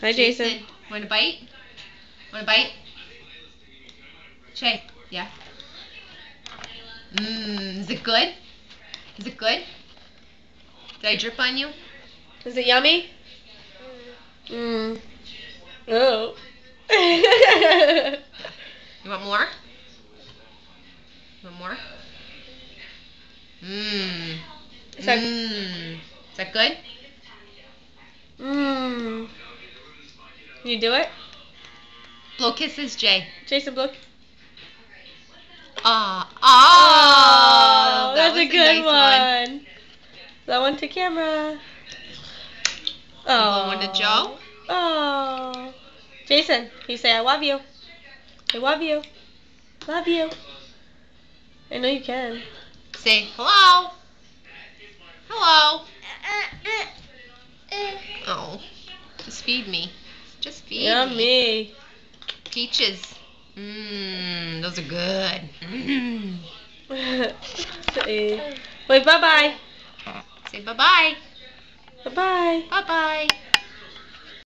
Hi, Jason. Want a bite? Want a bite? Shay, yeah. Is it good? Is it good? Did I drip on you? Is it yummy? Oh. You want more? You want more? Is that, Is that good? Can you do it? Blow kisses, Jay. Jason, look. Oh, that that's was a good nice one. That one to camera. Blow one to Joe. Oh. Jason, can you say I love you? I love you. Love you. I know you can. Say hello. Hello. Oh, just feed me. Just feed me. Yummy. Peaches. Those are good. Wait, bye-bye. Say bye-bye. Bye-bye. Bye-bye.